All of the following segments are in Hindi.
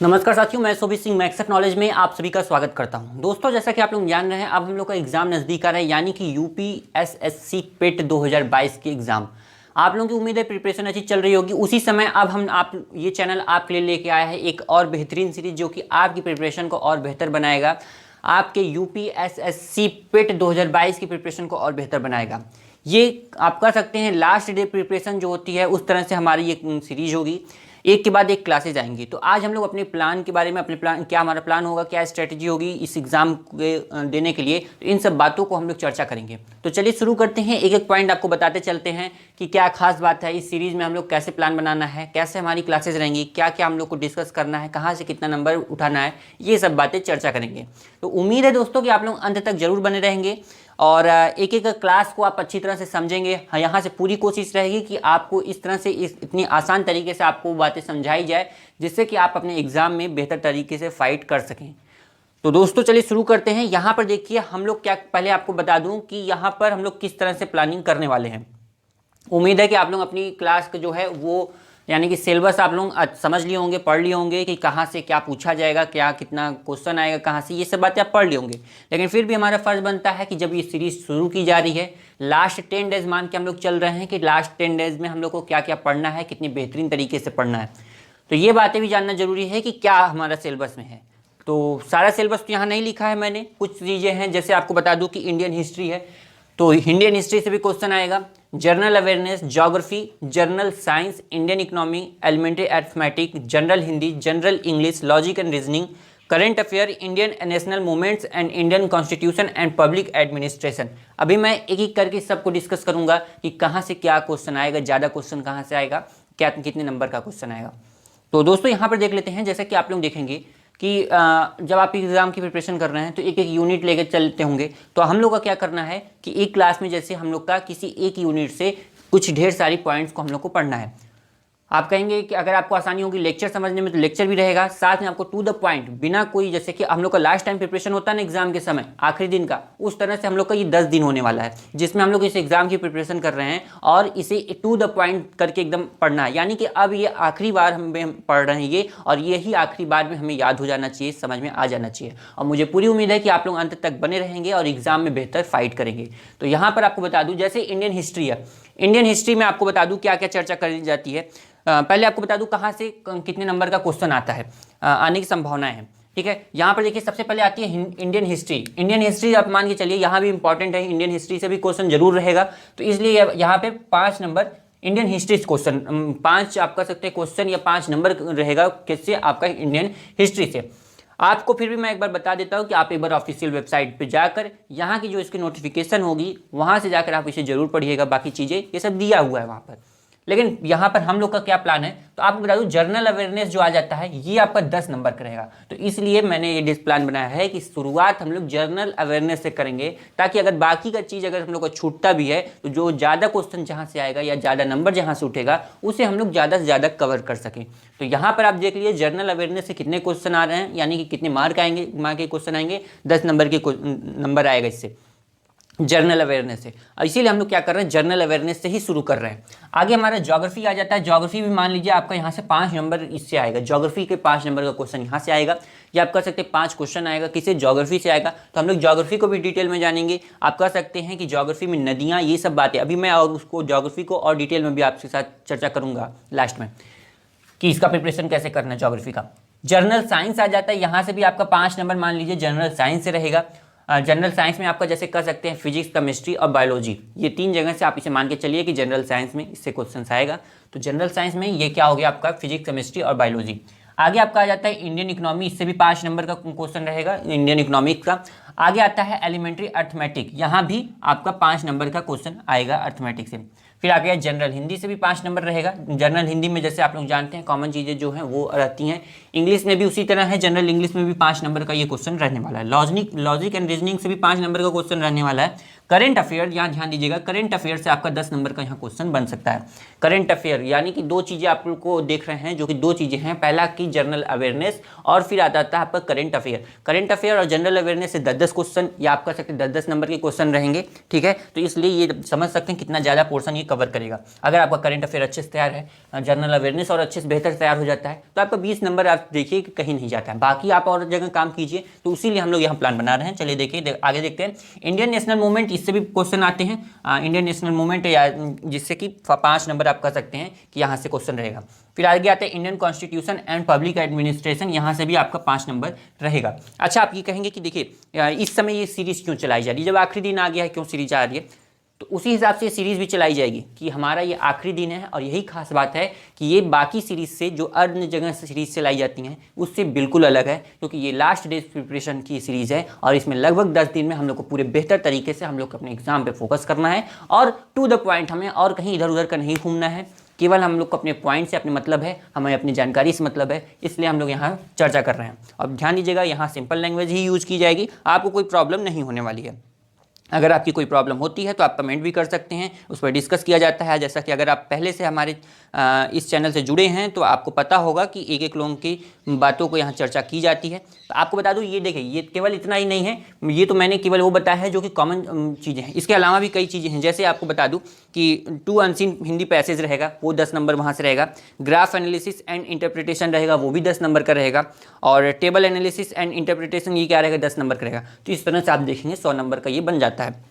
नमस्कार साथियों, मैं सोबी सिंह मैक्स नॉलेज में आप सभी का स्वागत करता हूं। दोस्तों, जैसा कि आप लोग जान रहे हैं, अब हम लोग का एग्जाम नज़दीक आ रहा है, यानी कि यूपीएसएससी पेट 2022 के एग्ज़ाम। आप लोगों की उम्मीद है प्रिपरेशन अच्छी चल रही होगी। उसी समय अब ये चैनल आपके लिए लेके आया है एक और बेहतरीन सीरीज, जो कि आपकी प्रिपरेशन को और बेहतर बनाएगा, आपके यूपीएसएससी पेट 2022 की प्रिपरेशन को और बेहतर बनाएगा। ये आप कर सकते हैं लास्ट डे प्रिपरेशन जो होती है, उस तरह से हमारी ये सीरीज होगी, एक के बाद एक क्लासेज आएंगी। तो आज हम लोग अपने प्लान के बारे में, अपने प्लान क्या हमारा प्लान होगा, क्या स्ट्रेटजी होगी इस एग्ज़ाम के देने के लिए, तो इन सब बातों को हम लोग चर्चा करेंगे। तो चलिए शुरू करते हैं, एक एक पॉइंट आपको बताते चलते हैं कि क्या खास बात है इस सीरीज़ में, हम लोग कैसे प्लान बनाना है, कैसे हमारी क्लासेज रहेंगी, क्या क्या हम लोग को डिस्कस करना है, कहाँ से कितना नंबर उठाना है, ये सब बातें चर्चा करेंगे। तो उम्मीद है दोस्तों कि आप लोग अंत तक जरूर बने रहेंगे और एक एक क्लास को आप अच्छी तरह से समझेंगे। यहाँ से पूरी कोशिश रहेगी कि आपको इस तरह से इतनी आसान तरीके से आपको बातें समझाई जाए, जिससे कि आप अपने एग्ज़ाम में बेहतर तरीके से फाइट कर सकें। तो दोस्तों चलिए शुरू करते हैं। यहाँ पर देखिए हम लोग क्या, पहले आपको बता दूँ कि यहाँ पर हम लोग किस तरह से प्लानिंग करने वाले हैं। उम्मीद है कि आप लोग अपनी क्लास का जो है वो, यानी कि सिलेबस आप लोग समझ लिए होंगे, पढ़ लिए होंगे कि कहाँ से क्या पूछा जाएगा, क्या कितना क्वेश्चन आएगा, कहाँ से, ये सब बातें आप पढ़ लिए होंगे। लेकिन फिर भी हमारा फ़र्ज़ बनता है कि जब ये सीरीज़ शुरू की जा रही है, लास्ट 10 डेज़ मान के हम लोग चल रहे हैं कि लास्ट 10 डेज़ में हम लोग को क्या क्या पढ़ना है, कितनी बेहतरीन तरीके से पढ़ना है। तो ये बातें भी जानना ज़रूरी है कि क्या हमारा सिलेबस में है। तो सारा सिलेबस तो यहाँ नहीं लिखा है मैंने, कुछ चीज़ें हैं। जैसे आपको बता दूँ कि इंडियन हिस्ट्री है, तो इंडियन हिस्ट्री से भी क्वेश्चन आएगा। General awareness, geography, general science, Indian economy, elementary arithmetic, general Hindi, general English, logic and reasoning, current affair, Indian national movements and Indian constitution and public administration. अभी मैं एक एक करके सबको डिस्कस करूंगा कि कहाँ से क्या क्वेश्चन आएगा, ज़्यादा क्वेश्चन कहाँ से आएगा, क्या कितने नंबर का क्वेश्चन आएगा। तो दोस्तों यहाँ पर देख लेते हैं, जैसा कि आप लोग देखेंगे कि जब आप एग्ज़ाम की प्रिपरेशन कर रहे हैं तो एक एक यूनिट लेकर चलते होंगे। तो हम लोग का क्या करना है कि एक क्लास में जैसे हम लोग का किसी एक यूनिट से कुछ ढेर सारी पॉइंट्स को हम लोग को पढ़ना है। आप कहेंगे कि अगर आपको आसानी होगी लेक्चर समझने में, तो लेक्चर भी रहेगा, साथ में आपको टू द पॉइंट, बिना कोई, जैसे कि हम लोग का लास्ट टाइम प्रिपरेशन होता है ना एग्जाम के समय, आखिरी दिन का, उस तरह से हम लोग का ये 10 दिन होने वाला है, जिसमें हम लोग इस एग्जाम की प्रिपरेशन कर रहे हैं और इसे टू द पॉइंट करके एकदम पढ़ना है। यानी कि अब ये आखिरी बार हम पढ़ रहे हैं ये, और यही आखिरी बार में हमें याद हो जाना चाहिए, समझ में आ जाना चाहिए। और मुझे पूरी उम्मीद है कि आप लोग अंत तक बने रहेंगे और एग्जाम में बेहतर फाइट करेंगे। तो यहाँ पर आपको बता दूँ, जैसे इंडियन हिस्ट्री है, इंडियन हिस्ट्री में आपको बता दूँ क्या क्या चर्चा करी जाती है। पहले आपको बता दूं कहाँ से कितने नंबर का क्वेश्चन आता है, आने की संभावनाएं हैं। ठीक है, यहाँ पर देखिए सबसे पहले आती है इंडियन हिस्ट्री। इंडियन हिस्ट्री आप मान के चलिए यहाँ भी इंपॉर्टेंट है, इंडियन हिस्ट्री से भी क्वेश्चन जरूर रहेगा। तो इसलिए यहाँ पे 5 नंबर इंडियन हिस्ट्री क्वेश्चन, 5 आप कर सकते हैं क्वेश्चन, या 5 नंबर रहेगा किससे, आपका इंडियन हिस्ट्री से। आपको फिर भी मैं एक बार बता देता हूँ कि आप एक बार ऑफिशियल वेबसाइट पे जाकर, यहाँ की जो इसकी नोटिफिकेशन होगी वहाँ से जाकर आप इसे जरूर पढ़िएगा। बाकी चीज़ें ये सब दिया हुआ है वहाँ पर। लेकिन यहाँ पर हम लोग का क्या प्लान है, तो आपको बता दूं जनरल अवेयरनेस जो आ जाता है ये आपका 10 नंबर का रहेगा। तो इसलिए मैंने ये प्लान बनाया है कि शुरुआत हम लोग जनरल अवेयरनेस से करेंगे, ताकि अगर बाकी का चीज़ अगर हम लोग को छूटता भी है, तो जो ज़्यादा क्वेश्चन जहाँ से आएगा या ज़्यादा नंबर जहाँ से उठेगा, उसे हम लोग ज़्यादा से ज़्यादा कवर कर सकें। तो यहाँ पर आप देख लीजिए जनरल अवेयरनेस से कितने क्वेश्चन आ रहे हैं, यानी कि कितने मार्क आएंगे, मार्क के क्वेश्चन आएंगे, 10 नंबर के नंबर आएगा इससे, जर्नल अवेयरनेस से। इसीलिए हम लोग क्या कर रहे हैं, जर्नल अवेयरनेस से ही शुरू कर रहे हैं। आगे हमारा ज्योग्राफी आ जाता है। ज्योग्राफी भी मान लीजिए आपका यहाँ से 5 नंबर इससे आएगा, ज्योग्राफी के 5 नंबर का क्वेश्चन यहाँ से आएगा, या आप कर सकते हैं 5 क्वेश्चन आएगा किसी ज्योग्राफी से आएगा। तो हम लोग ज्योग्राफी को भी डिटेल में जानेंगे। आप कह सकते हैं कि ज्योग्राफी में नदियाँ, ये सब बातें अभी मैं और उसको ज्योग्राफी को और डिटेल में भी आपके साथ चर्चा करूँगा लास्ट में, कि इसका प्रिपरेशन कैसे करना है ज्योग्राफी का। जनरल साइंस आ जाता है, यहाँ से भी आपका 5 नंबर मान लीजिए जनरल साइंस से रहेगा। जनरल साइंस में आपका जैसे कर सकते हैं फिजिक्स, केमिस्ट्री और बायोलॉजी, ये 3 जगह से आप इसे मान के चलिए कि जनरल साइंस में इससे क्वेश्चन आएगा। तो जनरल साइंस में ये क्या हो गया आपका, फिजिक्स, केमिस्ट्री और बायोलॉजी। आगे आपका आ जाता है इंडियन इकोनॉमी, इससे भी 5 नंबर का क्वेश्चन रहेगा इंडियन इकोनॉमिक्स का। आगे आता है एलिमेंट्री अर्थमेटिक, यहाँ भी आपका 5 नंबर का क्वेश्चन आएगा अर्थमेटिक से। फिर आ गया जनरल हिंदी से भी 5 नंबर रहेगा। जनरल हिंदी में जैसे आप लोग जानते हैं कॉमन चीज़ें जो हैं वो रहती हैं। इंग्लिश में भी उसी तरह है, जनरल इंग्लिश में भी 5 नंबर का ये क्वेश्चन रहने वाला है। लॉजिक एंड रीजनिंग से भी 5 नंबर का क्वेश्चन रहने वाला है। करंट अफेयर, यहाँ ध्यान दीजिएगा, करंट अफेयर से आपका 10 नंबर का यहाँ क्वेश्चन बन सकता है। करंट अफेयर यानी कि दो चीज़ें आप लोग को देख रहे हैं, जो कि दो चीज़ें हैं, पहला की जनरल अवेयरनेस और फिर आता था आपका करंट अफेयर। करंट अफेयर और जनरल अवेयरनेस से 10-10 क्वेश्चन, या आप कह सकते हैं 10-10 नंबर के क्वेश्चन रहेंगे, ठीक है। तो इसलिए ये समझ सकते हैं कितना ज़्यादा पोर्सन ये कवर करेगा। अगर आपका करंट अफेयर अच्छे से तैयार है, जनरल अवेयरनेस और अच्छे से बेहतर तैयार हो जाता है, तो आपका 20 नंबर आप देखिए कि कहीं नहीं जाता है। बाकी आप और जगह काम कीजिए, तो इसीलिए हम लोग यहाँ प्लान बना रहे हैं। चलिए देखिए आगे देखते हैं। इंडियन नेशनल मूवमेंट, इससे भी क्वेश्चन आते हैं। इंडियन नेशनल मूवमेंट, या जिससे कि 5 नंबर आप कह सकते हैं कि यहाँ से क्वेश्चन रहेगा। फिर आगे आते हैं Indian constitution and public administration, यहाँ से भी आपका 5 नंबर रहेगा। अच्छा, आप ये कहेंगे कि देखिए इस समय ये सीरीज क्यों चलाई जा रही है, जब आखिरी दिन आ गया है क्यों सीरीज आ रही है, तो उसी हिसाब से सीरीज भी चलाई जाएगी कि हमारा ये आखिरी दिन है। और यही खास बात है कि ये बाकी सीरीज से, जो अन्य जगह से सीरीज चलाई जाती हैं, उससे बिल्कुल अलग है, क्योंकि ये लास्ट डेज प्रिपरेशन की सीरीज है और इसमें लगभग 10 दिन में हम लोग को पूरे बेहतर तरीके से हम लोग को अपने एग्जाम पे फोकस करना है और टू द पॉइंट, हमें और कहीं इधर उधर का नहीं घूमना है। केवल हम लोग को अपने पॉइंट से अपने मतलब है, हमें अपनी जानकारी से मतलब है, इसलिए हम लोग यहाँ चर्चा कर रहे हैं। अब ध्यान दीजिएगा, यहाँ सिंपल लैंग्वेज ही यूज की जाएगी, आपको कोई प्रॉब्लम नहीं होने वाली है। अगर आपकी कोई प्रॉब्लम होती है तो आप कमेंट भी कर सकते हैं, उस पर डिस्कस किया जाता है। जैसा कि अगर आप पहले से हमारे इस चैनल से जुड़े हैं तो आपको पता होगा कि एक एक लोगों की बातों को यहाँ चर्चा की जाती है। तो आपको बता दूँ, ये देखिए, ये केवल इतना ही नहीं है, ये तो मैंने केवल वो बताया है जो कि कॉमन चीज़ें हैं। इसके अलावा भी कई चीज़ें हैं, जैसे आपको बता दूँ कि 2 अनसीन हिंदी पैसेज रहेगा, वो 10 नंबर वहाँ से रहेगा। ग्राफ एनालिसिस एंड इंटरप्रिटेशन रहेगा, वो भी 10 नंबर का रहेगा। और टेबल एनालिसिस एंड इंटरप्रिटेशन, ये क्या रहेगा, 10 नंबर का रहेगा। तो इस तरह से आप देखेंगे 100 नंबर का ये बन जाता है।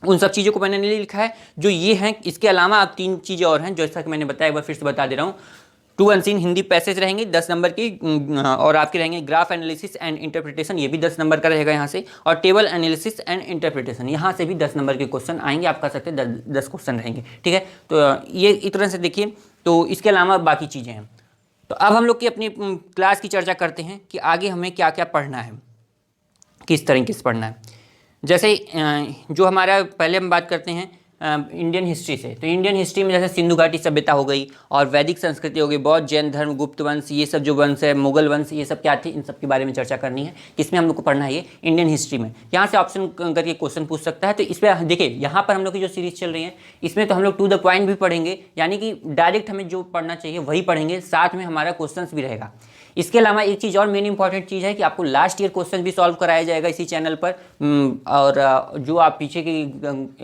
उन सब चीज़ों को मैंने नहीं लिखा है जो ये हैं। इसके अलावा आप 3 चीज़ें और हैं, जैसा कि मैंने बताया, एक बार फिर से बता दे रहा हूँ। 2 अनसीन हिंदी पैसेज रहेंगे 10 नंबर की, और आपके रहेंगे ग्राफ एनालिसिस एंड इंटरप्रिटेशन, ये भी 10 नंबर का रहेगा यहाँ से। और टेबल एनालिसिस एंड इंटरप्रिटेशन, यहाँ से भी 10 नंबर के क्वेश्चन आएंगे, आप कह सकते हैं 10 क्वेश्चन रहेंगे, ठीक है। तो ये इस तरह से देखिए। तो इसके अलावा बाकी चीज़ें हैं। तो अब हम लोग की अपनी क्लास की चर्चा करते हैं कि आगे हमें क्या क्या पढ़ना है, किस तरीके से पढ़ना है। जैसे जो हमारा, पहले हम बात करते हैं इंडियन हिस्ट्री से। तो इंडियन हिस्ट्री में जैसे सिंधु घाटी सभ्यता हो गई और वैदिक संस्कृति हो गई, बौद्ध, जैन धर्म, गुप्त वंश, ये सब जो वंश है, मुगल वंश, ये सब क्या थे, इन सब के बारे में चर्चा करनी है। किसमें हम लोग को पढ़ना है, ये इंडियन हिस्ट्री में। यहाँ से ऑप्शन करके क्वेश्चन पूछ सकता है। तो इस पर देखिए, यहाँ पर हम लोग की जो सीरीज चल रही है, इसमें तो हम लोग टू द पॉइंट भी पढ़ेंगे, यानी कि डायरेक्ट हमें जो पढ़ना चाहिए वही पढ़ेंगे, साथ में हमारा क्वेश्चन भी रहेगा। इसके अलावा एक चीज़ और मेन इंपॉर्टेंट चीज़ है कि आपको लास्ट ईयर क्वेश्चन भी सॉल्व कराया जाएगा इसी चैनल पर। और जो आप पीछे के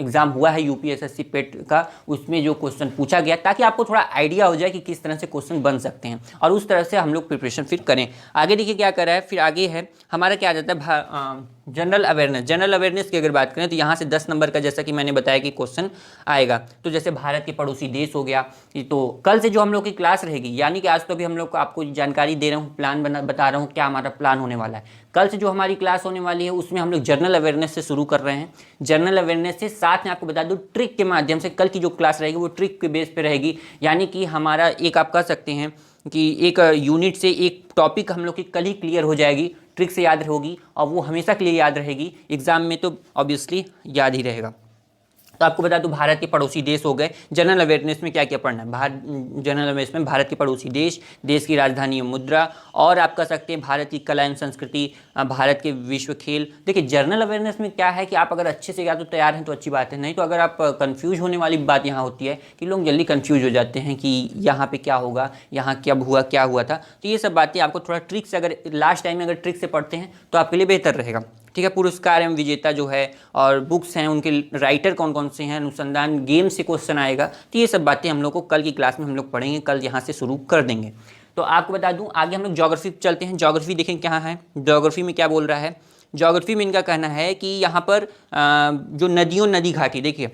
एग्जाम हुआ है यूपीएसएससी पेट का, उसमें जो क्वेश्चन पूछा गया, ताकि आपको थोड़ा आइडिया हो जाए कि किस तरह से क्वेश्चन बन सकते हैं, और उस तरह से हम लोग प्रिपरेशन फिर करें। आगे देखिए क्या कर रहा है, फिर आगे है हमारा क्या आ जाता है, जनरल अवेयरनेस। जनरल अवेयरनेस की अगर बात करें तो यहाँ से 10 नंबर का, जैसा कि मैंने बताया कि क्वेश्चन आएगा। तो जैसे भारत के पड़ोसी देश हो गया, तो कल से जो हम लोग की क्लास रहेगी, यानी कि आज तो अभी हम लोग को आपको जानकारी दे रहा हूँ, प्लान बता रहा हूँ क्या हमारा प्लान होने वाला है। कल से जो हमारी क्लास होने वाली है उसमें हम लोग जनरल अवेयरनेस से शुरू कर रहे हैं। जनरल अवेयरनेस से साथ में आपको बता दूं, ट्रिक के माध्यम से कल की जो क्लास रहेगी वो ट्रिक के बेस पे रहेगी। यानी कि हमारा एक, आप कह सकते हैं कि एक यूनिट से एक टॉपिक हम लोग की कल ही क्लियर हो जाएगी, ट्रिक से याद होगी, और वो हमेशा के लिए याद रहेगी। एग्जाम में तो ऑब्वियसली याद ही रहेगा। तो आपको बता दूं, भारत के पड़ोसी देश हो गए। जनरल अवेयरनेस में क्या क्या पढ़ना है, जनरल अवेयरनेस में भारत के पड़ोसी देश, देश की राजधानी मुद्रा, और आप कह सकते हैं भारत की कला एवं संस्कृति, भारत के विश्व खेल। देखिए जनरल अवेयरनेस में क्या है कि आप अगर अच्छे से या तो तैयार हैं तो अच्छी बात है, नहीं तो अगर आप कंफ्यूज होने वाली बात यहाँ होती है कि लोग जल्दी कंफ्यूज हो जाते हैं कि यहाँ पे क्या होगा, यहाँ कब हुआ, क्या हुआ था। तो ये सब बातें आपको थोड़ा ट्रिक से, अगर लास्ट टाइम में अगर ट्रिक से पढ़ते हैं तो आपके लिए बेहतर रहेगा, ठीक है। पुरस्कार एवं विजेता जो है, और बुक्स हैं, उनके राइटर कौन कौन से हैं, अनुसंधान, गेम से क्वेश्चन आएगा। तो ये सब बातें हम लोग को कल की क्लास में हम लोग पढ़ेंगे, कल यहाँ से शुरू कर देंगे। तो आपको बता दूं, आगे हम लोग ज्योग्राफी चलते हैं। ज्योग्राफी देखें क्या है, ज्योग्राफी में क्या बोल रहा है। ज्योग्राफी में इनका कहना है कि यहाँ पर जो नदियों, नदी घाटी, देखिए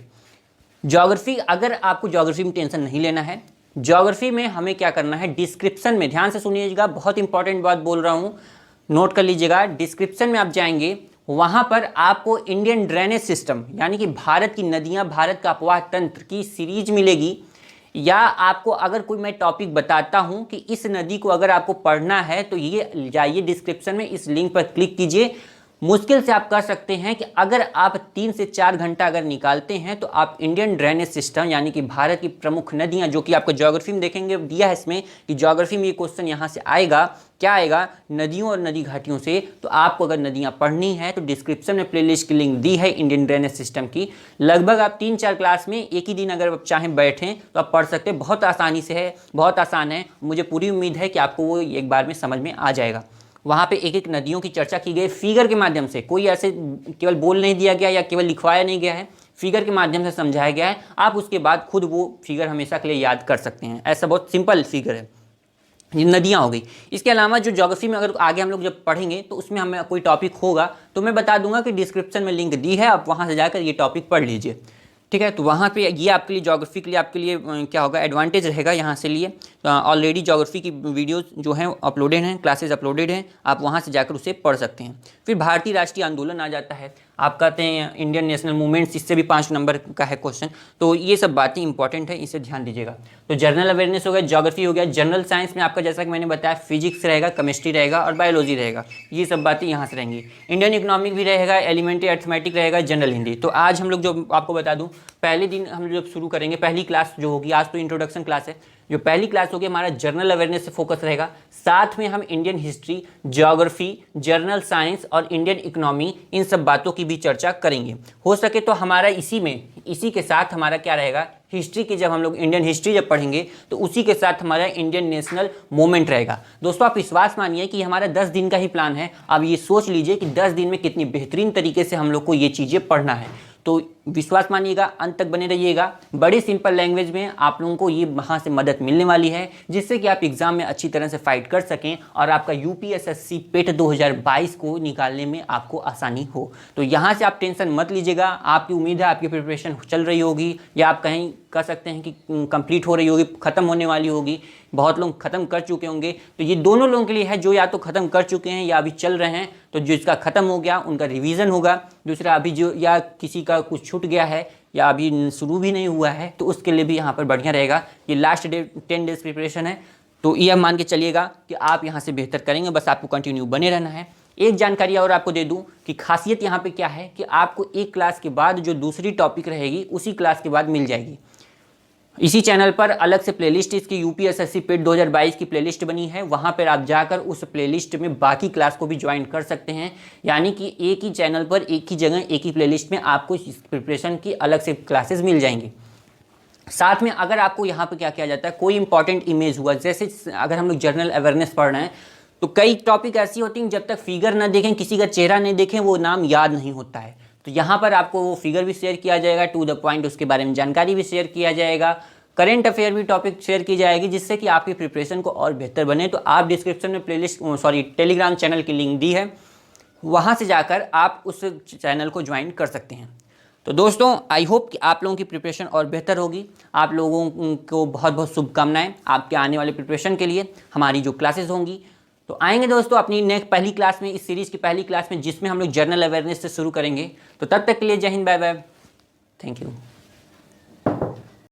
ज्योग्राफी, अगर आपको ज्योग्राफी में टेंशन नहीं लेना है, ज्योग्राफी में हमें क्या करना है, डिस्क्रिप्शन में ध्यान से सुनिएगा, बहुत इंपॉर्टेंट बात बोल रहा हूँ, नोट कर लीजिएगा। डिस्क्रिप्शन में आप जाएंगे, वहाँ पर आपको इंडियन ड्रेनेज सिस्टम, यानी कि भारत की नदियाँ, भारत का अपवाह तंत्र की सीरीज मिलेगी। या आपको अगर कोई मैं टॉपिक बताता हूँ कि इस नदी को अगर आपको पढ़ना है तो ये जाइए डिस्क्रिप्शन में, इस लिंक पर क्लिक कीजिए, मुश्किल से आप कह सकते हैं कि अगर आप 3 से 4 घंटा अगर निकालते हैं तो आप इंडियन ड्रेनेज सिस्टम यानी कि भारत की प्रमुख नदियां, जो कि आपको ज्योग्राफी में देखेंगे दिया है इसमें कि ज्योग्राफी में ये क्वेश्चन यहाँ से आएगा, क्या आएगा, नदियों और नदी घाटियों से। तो आपको अगर नदियाँ पढ़नी है तो डिस्क्रिप्शन में प्लेलिस्ट की लिंक दी है इंडियन ड्रेनेज सिस्टम की। लगभग आप 3-4 क्लास में एक ही दिन अगर आप चाहें बैठें तो आप पढ़ सकते हैं, बहुत आसानी से है, बहुत आसान है। मुझे पूरी उम्मीद है कि आपको वो एक बार में समझ में आ जाएगा। वहाँ पे एक एक नदियों की चर्चा की गई फिगर के माध्यम से, कोई ऐसे केवल बोल नहीं दिया गया या केवल लिखवाया नहीं गया है, फिगर के माध्यम से समझाया गया है। आप उसके बाद खुद वो फिगर हमेशा के लिए याद कर सकते हैं, ऐसा बहुत सिंपल फिगर है। ये नदियाँ हो गई। इसके अलावा जो ज्योग्राफी में अगर आगे हम लोग जब पढ़ेंगे तो उसमें हमें कोई टॉपिक होगा तो मैं बता दूंगा कि डिस्क्रिप्शन में लिंक दी है, आप वहाँ से जाकर ये टॉपिक पढ़ लीजिए, ठीक है। तो वहाँ पे ये आपके लिए ज्योग्राफी के लिए आपके लिए क्या होगा, एडवांटेज रहेगा यहाँ से लिए। ऑलरेडी ज्योग्राफी की वीडियोस जो हैं अपलोडेड हैं, क्लासेस अपलोडेड हैं, आप वहाँ से जाकर उसे पढ़ सकते हैं। फिर भारतीय राष्ट्रीय आंदोलन आ जाता है, आप कहते हैं इंडियन नेशनल मूवमेंट्स, इससे भी 5 नंबर का है क्वेश्चन। तो ये सब बातें इंपॉर्टेंट है, इसे ध्यान दीजिएगा। तो जनरल अवेयरनेस हो गया, ज्योग्राफी हो गया। जनरल साइंस में आपका जैसा कि मैंने बताया फिजिक्स रहेगा, केमिस्ट्री रहेगा और बायोलॉजी रहेगा, ये सब बातें यहाँ से रहेंगी। इंडियन इकोनॉमिक भी रहेगा, एलिमेंट्री अर्थमेटिक रहेगा, जनरल हिंदी। तो आज हम लोग जो आपको बता दूँ, पहले दिन हम जब शुरू करेंगे पहली क्लास जो होगी, आज तो इंट्रोडक्शन क्लास है, जो पहली क्लास होगी हमारा जनरल अवेयरनेस से फोकस रहेगा। साथ में हम Indian history, geography, general science और इंडियन इकोनॉमी, इन सब बातों की भी चर्चा करेंगे। हो सके तो हमारा इसी के साथ हमारा क्या रहेगा, हिस्ट्री की, जब हम लोग इंडियन हिस्ट्री जब पढ़ेंगे तो उसी के साथ हमारा इंडियन नेशनल मूवमेंट रहेगा। दोस्तों आप विश्वास मानिए कि हमारा 10 दिन का ही प्लान है। अब ये सोच लीजिए कि 10 दिन में कितनी बेहतरीन तरीके से हम लोग को ये चीज़ें पढ़ना है। तो विश्वास मानिएगा, अंत तक बने रहिएगा। बड़े सिंपल लैंग्वेज में आप लोगों को ये वहाँ से मदद मिलने वाली है, जिससे कि आप एग्जाम में अच्छी तरह से फाइट कर सकें और आपका यूपीएसएससी पेट 2022 को निकालने में आपको आसानी हो। तो यहाँ से आप टेंशन मत लीजिएगा। आपकी उम्मीद है आपकी प्रिपरेशन चल रही होगी, या आप कहीं कह सकते हैं कि कंप्लीट हो रही होगी, ख़त्म होने वाली होगी। बहुत लोग ख़त्म कर चुके होंगे। तो ये दोनों लोगों के लिए है, जो या तो ख़त्म कर चुके हैं या अभी चल रहे हैं। तो जिसका ख़त्म हो गया उनका रिवीजन होगा। दूसरा अभी जो या किसी का कुछ छूट गया है या अभी शुरू भी नहीं हुआ है, तो उसके लिए भी यहाँ पर बढ़िया रहेगा। ये लास्ट 10 डेज प्रिपरेशन है, तो ये मान के चलिएगा कि आप यहाँ से बेहतर करेंगे। बस आपको कंटिन्यू बने रहना है। एक जानकारी और आपको दे दूं कि खासियत यहाँ पे क्या है कि आपको एक क्लास के बाद जो दूसरी टॉपिक रहेगी उसी क्लास के बाद मिल जाएगी। इसी चैनल पर अलग से प्लेलिस्ट इसकी यूपीएसएससी पेट 2022 की प्लेलिस्ट बनी है, वहाँ पर आप जाकर उस प्लेलिस्ट में बाकी क्लास को भी ज्वाइन कर सकते हैं। यानी कि एक ही चैनल पर एक ही जगह एक ही प्लेलिस्ट में आपको इस प्रिपरेशन की अलग से क्लासेस मिल जाएंगी। साथ में अगर आपको यहाँ पर क्या किया जाता है, कोई इंपॉर्टेंट इमेज हुआ, जैसे अगर हम लोग जनरल अवेयरनेस पढ़ रहे हैं तो कई टॉपिक ऐसी होती हैं जब तक फिगर ना देखें, किसी का चेहरा नहीं देखें, वो नाम याद नहीं होता है। तो यहाँ पर आपको वो फिगर भी शेयर किया जाएगा, टू द पॉइंट उसके बारे में जानकारी भी शेयर किया जाएगा, करेंट अफेयर भी टॉपिक शेयर की जाएगी, जिससे कि आपकी प्रिपरेशन को और बेहतर बने। तो आप डिस्क्रिप्शन में टेलीग्राम चैनल की लिंक दी है, वहाँ से जाकर आप उस चैनल को ज्वाइन कर सकते हैं। तो दोस्तों आई होप कि आप लोगों की प्रिपरेशन और बेहतर होगी। आप लोगों को बहुत बहुत शुभकामनाएं आपके आने वाले प्रिपरेशन के लिए। हमारी जो क्लासेस होंगी तो आएंगे दोस्तों अपनी नेक्स्ट पहली क्लास में, इस सीरीज़ की पहली क्लास में, जिसमें हम लोग जनरल अवेयरनेस से शुरू करेंगे। तो तब तक के लिए जय Hind, bye bye, thank you.